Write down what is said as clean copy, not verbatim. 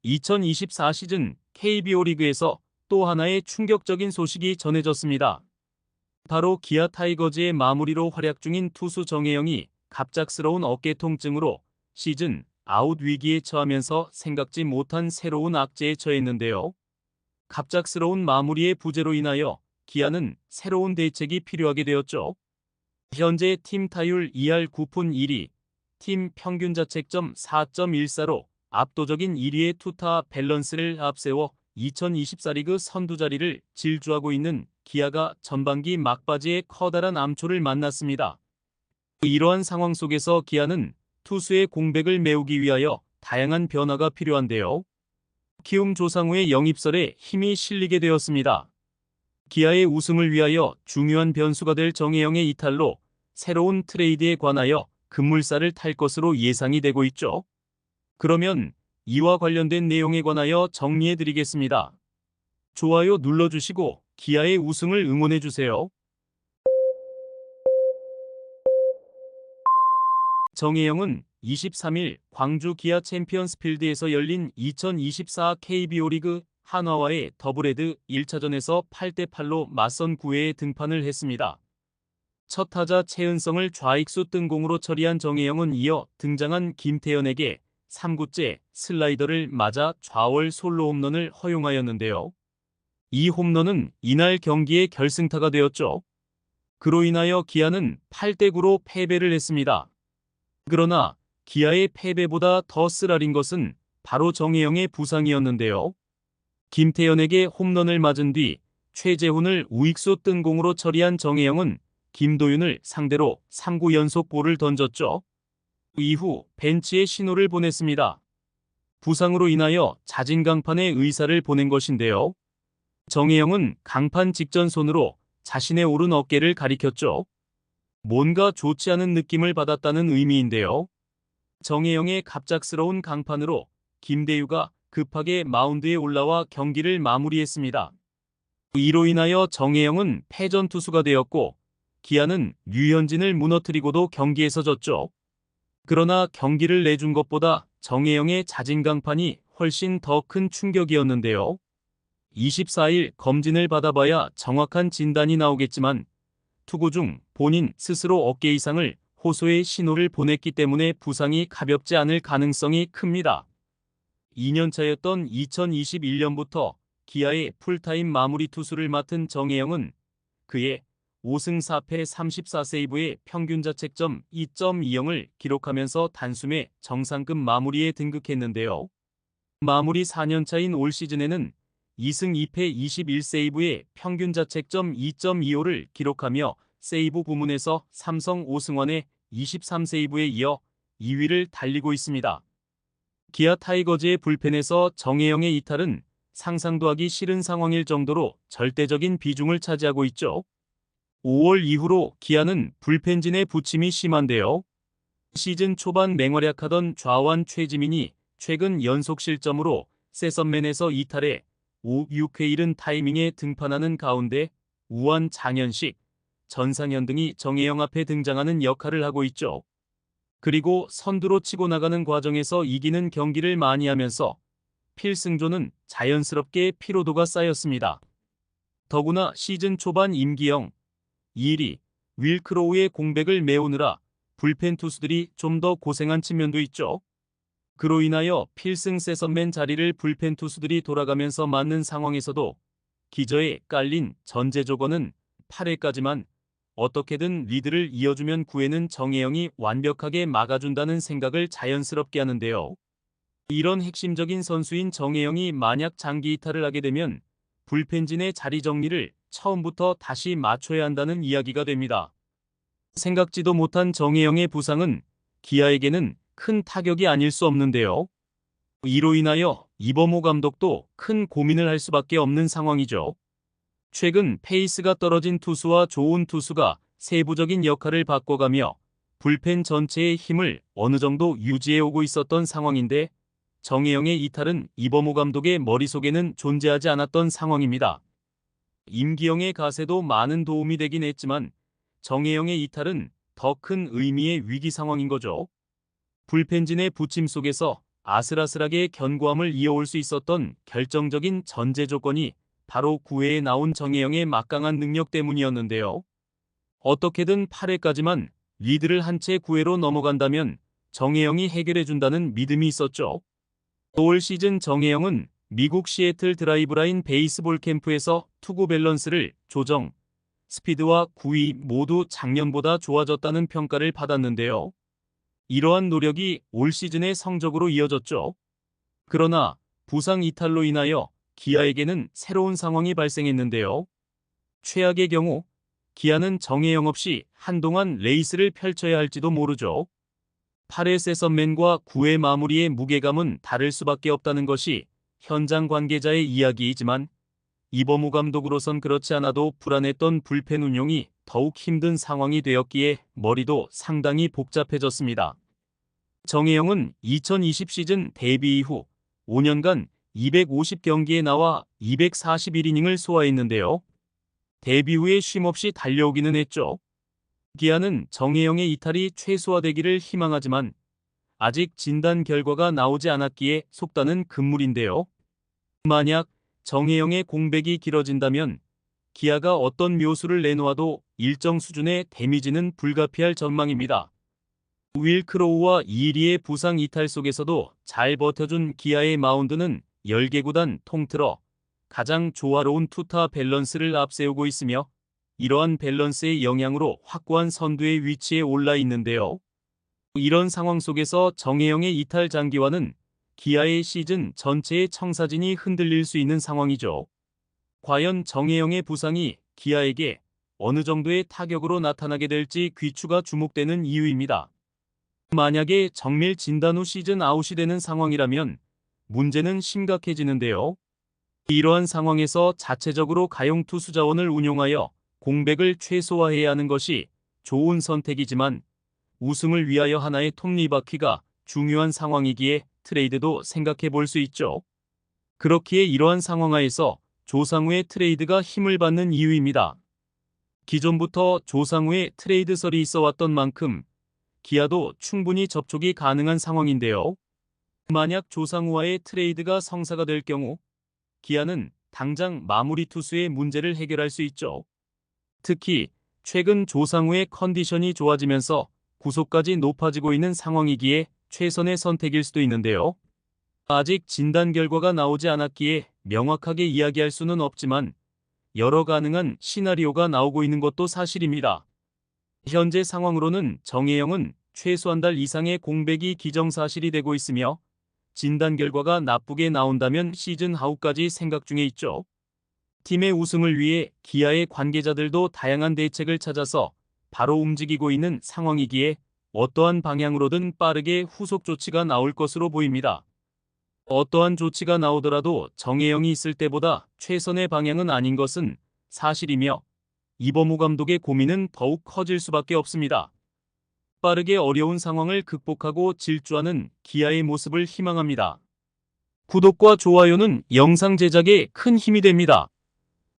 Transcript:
2024 시즌 KBO 리그에서 또 하나의 충격적인 소식이 전해졌습니다. 바로 기아 타이거즈의 마무리로 활약 중인 투수 정혜영이 갑작스러운 어깨 통증으로 시즌 아웃 위기에 처하면서 생각지 못한 새로운 악재에 처했는데요. 갑작스러운 마무리의 부재로 인하여 기아는 새로운 대책이 필요하게 되었죠. 현재 팀 타율 2할 9푼 1리, 팀 평균 자책점 4.14로 압도적인 1위의 투타 밸런스를 앞세워 2024 리그 선두 자리를 질주하고 있는 기아가 전반기 막바지에 커다란 암초를 만났습니다. 이러한 상황 속에서 기아는 투수의 공백을 메우기 위하여 다양한 변화가 필요한데요. 키움 조상우의 영입설에 힘이 실리게 되었습니다. 기아의 우승을 위하여 중요한 변수가 될 정혜영의 이탈로 새로운 트레이드에 관하여 급물살을 탈 것으로 예상이 되고 있죠. 그러면 이와 관련된 내용에 관하여 정리해드리겠습니다. 좋아요 눌러주시고 기아의 우승을 응원해주세요. 정혜영은 23일 광주 기아 챔피언스필드에서 열린 2024 KBO 리그 한화와의 더블헤드 1차전에서 8대8로 맞선 9회에 등판을 했습니다. 첫 타자 최은성을 좌익수 뜬공으로 처리한 정혜영은 이어 등장한 김태현에게 3구째 슬라이더를 맞아 좌월 솔로 홈런을 허용하였는데요. 이 홈런은 이날 경기의 결승타가 되었죠. 그로 인하여 기아는 8대9로 패배를 했습니다. 그러나 기아의 패배보다 더 쓰라린 것은 바로 정혜영의 부상이었는데요. 김태현에게 홈런을 맞은 뒤 최재훈을 우익수 뜬공으로 처리한 정혜영은 김도윤을 상대로 3구 연속 볼을 던졌죠. 이후 벤치에 신호를 보냈습니다. 부상으로 인하여 자진 강판의 의사를 보낸 것인데요. 정혜영은 강판 직전 손으로 자신의 오른 어깨를 가리켰죠. 뭔가 좋지 않은 느낌을 받았다는 의미인데요. 정혜영의 갑작스러운 강판으로 김대유가 급하게 마운드에 올라와 경기를 마무리했습니다. 이로 인하여 정혜영은 패전 투수가 되었고 기아는 류현진을 무너뜨리고도 경기에서 졌죠. 그러나 경기를 내준 것보다 정혜영의 자진 강판이 훨씬 더 큰 충격이었는데요. 24일 검진을 받아봐야 정확한 진단이 나오겠지만 투구 중 본인 스스로 어깨 이상을 호소의 신호를 보냈기 때문에 부상이 가볍지 않을 가능성이 큽니다. 2년차였던 2021년부터 기아의 풀타임 마무리 투수를 맡은 정혜영은 그의 5승 4패 34세이브의 평균 자책점 2.20을 기록하면서 단숨에 정상급 마무리에 등극했는데요. 마무리 4년차인 올 시즌에는 2승 2패 21세이브의 평균 자책점 2.25를 기록하며 세이브 부문에서 삼성 오승환의 23세이브에 이어 2위를 달리고 있습니다. 기아 타이거즈의 불펜에서 정혜영의 이탈은 상상도 하기 싫은 상황일 정도로 절대적인 비중을 차지하고 있죠. 5월 이후로 기아는 불펜진의 부침이 심한데요. 시즌 초반 맹활약하던 좌완 최지민이 최근 연속 실점으로 세선맨에서 이탈해 5, 6회 이른 타이밍에 등판하는 가운데 우완 장현식, 전상현 등이 정혜영 앞에 등장하는 역할을 하고 있죠. 그리고 선두로 치고 나가는 과정에서 이기는 경기를 많이 하면서 필승조는 자연스럽게 피로도가 쌓였습니다. 더구나 시즌 초반 임기영, 이리, 윌크로우의 공백을 메우느라 불펜 투수들이 좀 더 고생한 측면도 있죠. 그로 인하여 필승 세선맨 자리를 불펜 투수들이 돌아가면서 맡는 상황에서도 기저에 깔린 전제조건은 8회까지만 어떻게든 리드를 이어주면 9회는 정혜영이 완벽하게 막아준다는 생각을 자연스럽게 하는데요. 이런 핵심적인 선수인 정혜영이 만약 장기 이탈을 하게 되면 불펜진의 자리 정리를 처음부터 다시 맞춰야 한다는 이야기가 됩니다. 생각지도 못한 정혜영의 부상은 기아에게는 큰 타격이 아닐 수 없는데요. 이로 인하여 이범호 감독도 큰 고민을 할 수밖에 없는 상황이죠. 최근 페이스가 떨어진 투수와 좋은 투수가 세부적인 역할을 바꿔가며 불펜 전체의 힘을 어느 정도 유지해오고 있었던 상황인데 정혜영의 이탈은 이범호 감독의 머릿속에는 존재하지 않았던 상황입니다. 임기영의 가세도 많은 도움이 되긴 했지만 정혜영의 이탈은 더 큰 의미의 위기 상황인 거죠. 불펜진의 부침 속에서 아슬아슬하게 견고함을 이어올 수 있었던 결정적인 전제 조건이 바로 9회에 나온 정혜영의 막강한 능력 때문이었는데요. 어떻게든 8회까지만 리드를 한 채 9회로 넘어간다면 정혜영이 해결해준다는 믿음이 있었죠. 올 시즌 정혜영은 미국 시애틀 드라이브라인 베이스볼 캠프에서 투구 밸런스를 조정, 스피드와 구위 모두 작년보다 좋아졌다는 평가를 받았는데요. 이러한 노력이 올 시즌의 성적으로 이어졌죠. 그러나 부상 이탈로 인하여 기아에게는 새로운 상황이 발생했는데요. 최악의 경우 기아는 정혜영 없이 한동안 레이스를 펼쳐야 할지도 모르죠. 8회 세선맨과 9회 마무리의 무게감은 다를 수밖에 없다는 것이 현장 관계자의 이야기이지만 이범우 감독으로선 그렇지 않아도 불안했던 불펜 운용이 더욱 힘든 상황이 되었기에 머리도 상당히 복잡해졌습니다. 정혜영은 2020 시즌 데뷔 이후 5년간 250경기에 나와 241이닝을 소화했는데요. 데뷔 후에 쉼없이 달려오기는 했죠. 기아는 정혜영의 이탈이 최소화되기를 희망하지만 아직 진단 결과가 나오지 않았기에 속단은 금물인데요. 만약 정혜영의 공백이 길어진다면 기아가 어떤 묘수를 내놓아도 일정 수준의 데미지는 불가피할 전망입니다. 윌 크로우와 이리의 부상 이탈 속에서도 잘 버텨준 기아의 마운드는 10개 구단 통틀어 가장 조화로운 투타 밸런스를 앞세우고 있으며 이러한 밸런스의 영향으로 확고한 선두의 위치에 올라 있는데요. 이런 상황 속에서 정혜영의 이탈 장기화는 기아의 시즌 전체의 청사진이 흔들릴 수 있는 상황이죠. 과연 정혜영의 부상이 기아에게 어느 정도의 타격으로 나타나게 될지 귀추가 주목되는 이유입니다. 만약에 정밀 진단 후 시즌 아웃이 되는 상황이라면 문제는 심각해지는데요. 이러한 상황에서 자체적으로 가용 투수 자원을 운용하여 공백을 최소화해야 하는 것이 좋은 선택이지만 우승을 위하여 하나의 톱니바퀴가 중요한 상황이기에 트레이드도 생각해 볼 수 있죠. 그렇기에 이러한 상황하에서 조상우의 트레이드가 힘을 받는 이유입니다. 기존부터 조상우의 트레이드설이 있어왔던 만큼 기아도 충분히 접촉이 가능한 상황인데요. 만약 조상우와의 트레이드가 성사가 될 경우 기아는 당장 마무리 투수의 문제를 해결할 수 있죠. 특히 최근 조상우의 컨디션이 좋아지면서 구속까지 높아지고 있는 상황이기에 최선의 선택일 수도 있는데요. 아직 진단 결과가 나오지 않았기에 명확하게 이야기할 수는 없지만 여러 가능한 시나리오가 나오고 있는 것도 사실입니다. 현재 상황으로는 정혜영은 최소 한 달 이상의 공백이 기정사실이 되고 있으며 진단 결과가 나쁘게 나온다면 시즌 아웃까지 생각 중에 있죠. 팀의 우승을 위해 기아의 관계자들도 다양한 대책을 찾아서 바로 움직이고 있는 상황이기에 어떠한 방향으로든 빠르게 후속 조치가 나올 것으로 보입니다. 어떠한 조치가 나오더라도 정혜영이 있을 때보다 최선의 방향은 아닌 것은 사실이며 이범우 감독의 고민은 더욱 커질 수밖에 없습니다. 빠르게 어려운 상황을 극복하고 질주하는 기아의 모습을 희망합니다. 구독과 좋아요는 영상 제작에 큰 힘이 됩니다.